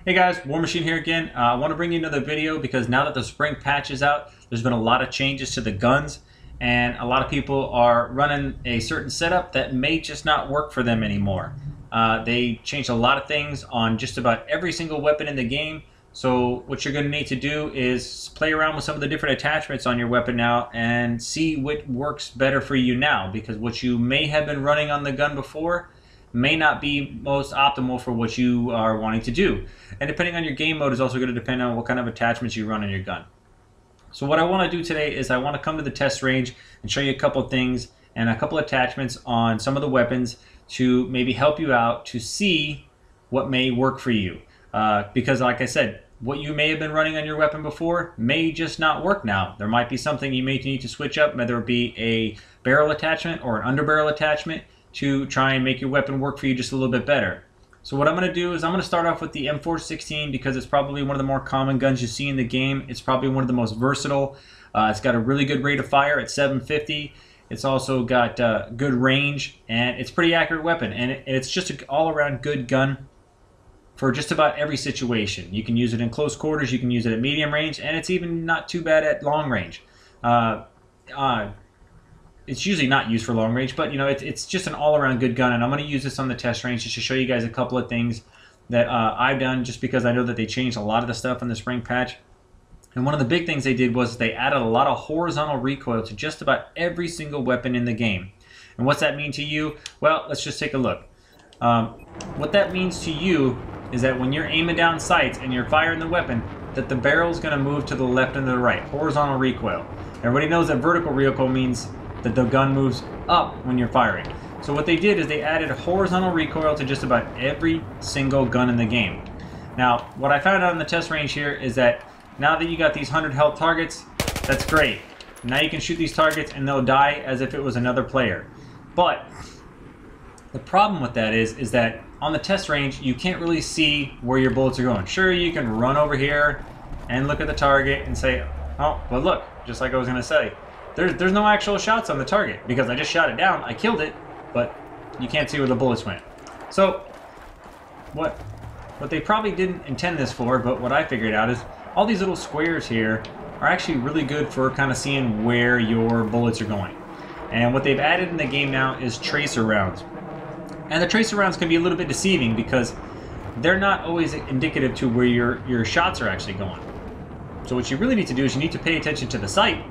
Hey guys, War Machine here again. I want to bring you another video because now that the spring patch is out, there's been a lot of changes to the guns, and a lot of people are running a certain setup that may just not work for them anymore. They changed a lot of things on just about every single weapon in the game, so what you're going to need to do is play around with some of the different attachments on your weapon now and see what works better for you now, because what you may have been running on the gun before may not be most optimal for what you are wanting to do. And depending on your game mode is also going to depend on what kind of attachments you run on your gun. So what I want to do today is I want to come to the test range and show you a couple of things and a couple of attachments on some of the weapons to maybe help you out to see what may work for you. Because like I said, what you may have been running on your weapon before may just not work now. There might be something you may need to switch up, whether it be a barrel attachment or an underbarrel attachment, to try and make your weapon work for you just a little bit better. So what I'm going to do is I'm going to start off with the M416 because it's probably one of the more common guns you see in the game. It's probably one of the most versatile. It's got a really good rate of fire at 750. It's also got good range, and it's a pretty accurate weapon, and it's just an all-around good gun for just about every situation. You can use it in close quarters, you can use it at medium range, and it's even not too bad at long range. It's usually not used for long range, but you know, it's just an all-around good gun, and I'm going to use this on the test range just to show you guys a couple of things that I've done, just because I know that they changed a lot of the stuff in the spring patch. And one of the big things they did was they added a lot of horizontal recoil to just about every single weapon in the game. And what's that mean to you? Well, let's just take a look. What that means to you is that when you're aiming down sights and you're firing the weapon, that the barrel is going to move to the left and to the right. Horizontal recoil. Everybody knows that vertical recoil means that the gun moves up when you're firing. So what they did is they added horizontal recoil to just about every single gun in the game. Now, what I found out in the test range here is that now that you got these 100 health targets, that's great. Now you can shoot these targets and they'll die as if it was another player. But the problem with that is that on the test range, you can't really see where your bullets are going. Sure, you can run over here and look at the target and say, oh, well look, just like I was going to say, there's no actual shots on the target because I just shot it down, I killed it, but you can't see where the bullets went. So what they probably didn't intend this for, but what I figured out is all these little squares here are actually really good for kind of seeing where your bullets are going. And what they've added in the game now is tracer rounds. And the tracer rounds can be a little bit deceiving because they're not always indicative to where your shots are actually going. So what you really need to do is you need to pay attention to the sight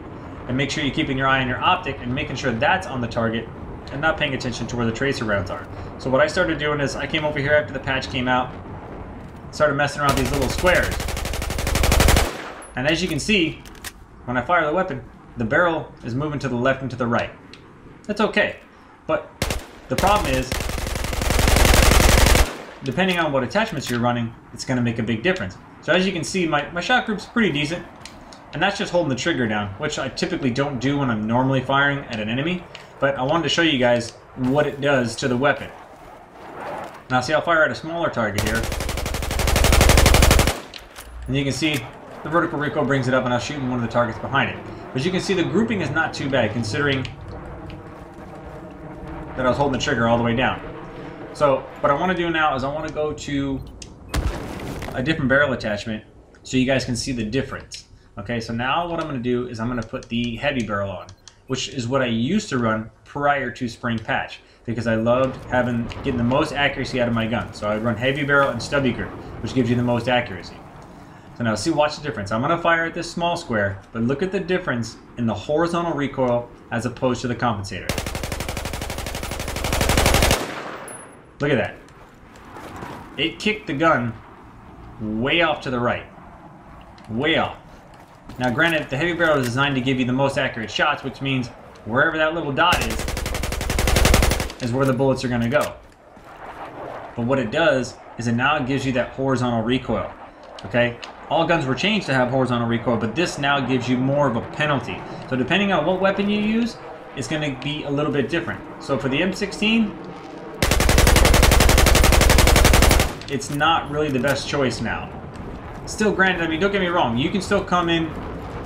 and make sure you're keeping your eye on your optic and making sure that's on the target and not paying attention to where the tracer rounds are. So what I started doing is I came over here after the patch came out, started messing around with these little squares. And as you can see, when I fire the weapon, the barrel is moving to the left and to the right. That's okay. But the problem is, depending on what attachments you're running, it's going to make a big difference. So as you can see, my shot group's pretty decent. And that's just holding the trigger down, which I typically don't do when I'm normally firing at an enemy. But I wanted to show you guys what it does to the weapon. Now see, I'll fire at a smaller target here. And you can see the vertical recoil brings it up and I'll shoot one of the targets behind it. But you can see the grouping is not too bad considering that I was holding the trigger all the way down. So what I want to do now is I want to go to a different barrel attachment so you guys can see the difference. Okay, so now what I'm going to do is I'm going to put the heavy barrel on, which is what I used to run prior to spring patch because I loved getting the most accuracy out of my gun. So I run heavy barrel and stubby grip, which gives you the most accuracy. So now see, watch the difference. I'm going to fire at this small square, but look at the difference in the horizontal recoil as opposed to the compensator. Look at that. It kicked the gun way off to the right. Way off. Now granted, the heavy barrel is designed to give you the most accurate shots, which means wherever that little dot is where the bullets are going to go. But what it does is it now gives you that horizontal recoil. Okay? All guns were changed to have horizontal recoil, but this now gives you more of a penalty. So depending on what weapon you use, it's going to be a little bit different. So for the M16, it's not really the best choice now. Still, granted, I mean, don't get me wrong, you can still come in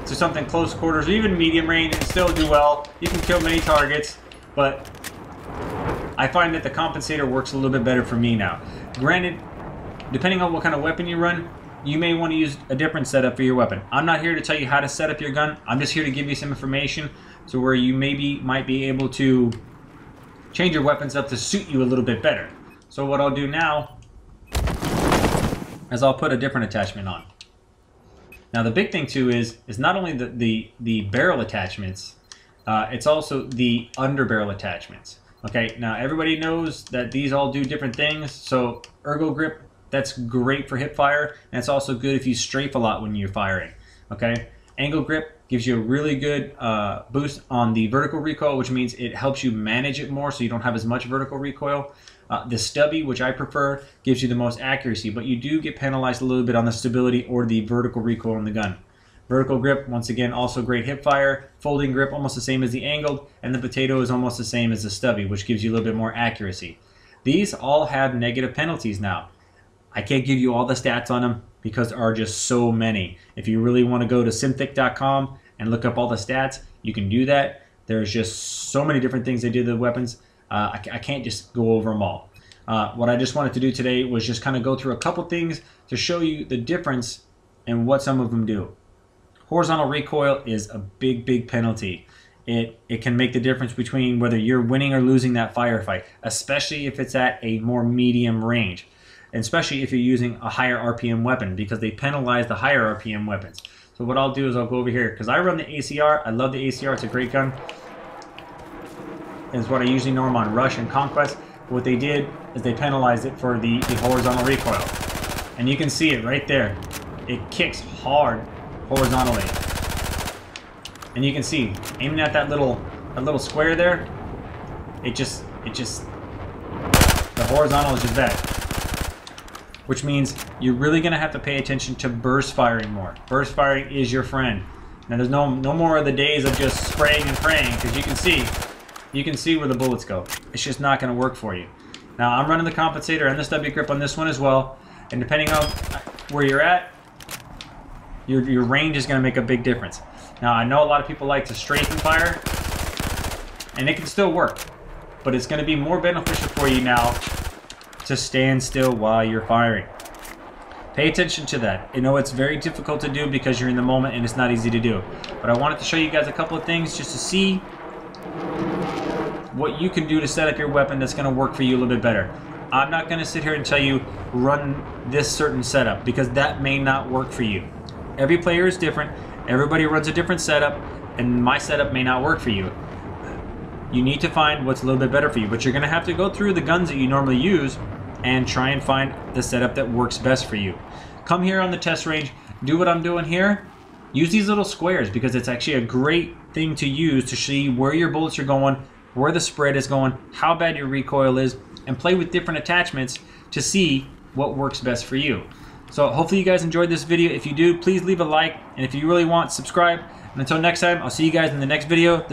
to something close quarters or even medium range and still do well. You can kill many targets, but I find that the compensator works a little bit better for me now. Granted, depending on what kind of weapon you run, you may want to use a different setup for your weapon. I'm not here to tell you how to set up your gun. I'm just here to give you some information to where you might be able to change your weapons up to suit you a little bit better. So what I'll do now is I'll put a different attachment on. Now the big thing too is not only the barrel attachments, it's also the underbarrel attachments. Okay, now everybody knows that these all do different things. So ergo grip, that's great for hip fire, and it's also good if you strafe a lot when you're firing. Okay, angle grip gives you a really good boost on the vertical recoil, which means it helps you manage it more so you don't have as much vertical recoil. The stubby, which I prefer, gives you the most accuracy, but you do get penalized a little bit on the stability or the vertical recoil in the gun. Vertical grip, once again, also great hip fire. Folding grip, almost the same as the angled, and the potato is almost the same as the stubby, which gives you a little bit more accuracy. These all have negative penalties now. I can't give you all the stats on them because there are just so many. If you really want to go to Synthic.com and look up all the stats, you can do that. There's just so many different things they do to the weapons. I can't just go over them all. What I just wanted to do today was just kind of go through a couple things to show you the difference in what some of them do. Horizontal recoil is a big penalty. It can make the difference between whether you're winning or losing that firefight, especially if it's at a more medium range, and especially if you're using a higher RPM weapon, because they penalize the higher RPM weapons. So what I'll do is I'll go over here, because I run the ACR. I love the ACR. It's a great gun. It's what I usually norm on Rush and Conquest. What they did is they penalized it for the horizontal recoil. And you can see it right there. It kicks hard horizontally. And you can see, aiming at that little square there, the horizontal is just that. Which means you're really going to have to pay attention to burst firing more. Burst firing is your friend. Now there's no more of the days of just spraying and praying, because you can see where the bullets go. It's just not going to work for you. Now I'm running the compensator and the stubby grip on this one as well, and depending on where you're at, your range is going to make a big difference. Now I know a lot of people like to strafe and fire, and it can still work, but it's going to be more beneficial for you now to stand still while you're firing. Pay attention to that. I know it's very difficult to do because you're in the moment and it's not easy to do. But I wanted to show you guys a couple of things just to see what you can do to set up your weapon that's going to work for you a little bit better. I'm not going to sit here and tell you run this certain setup, because that may not work for you. Every player is different. Everybody runs a different setup, and my setup may not work for you. You need to find what's a little bit better for you, but you're going to have to go through the guns that you normally use and try and find the setup that works best for you. Come here on the test range, do what I'm doing here. Use these little squares, because it's actually a great thing to use to see where your bullets are going, where the spread is going, how bad your recoil is, and play with different attachments to see what works best for you. So hopefully you guys enjoyed this video. If you do, please leave a like, and if you really want, subscribe. And until next time, I'll see you guys in the next video.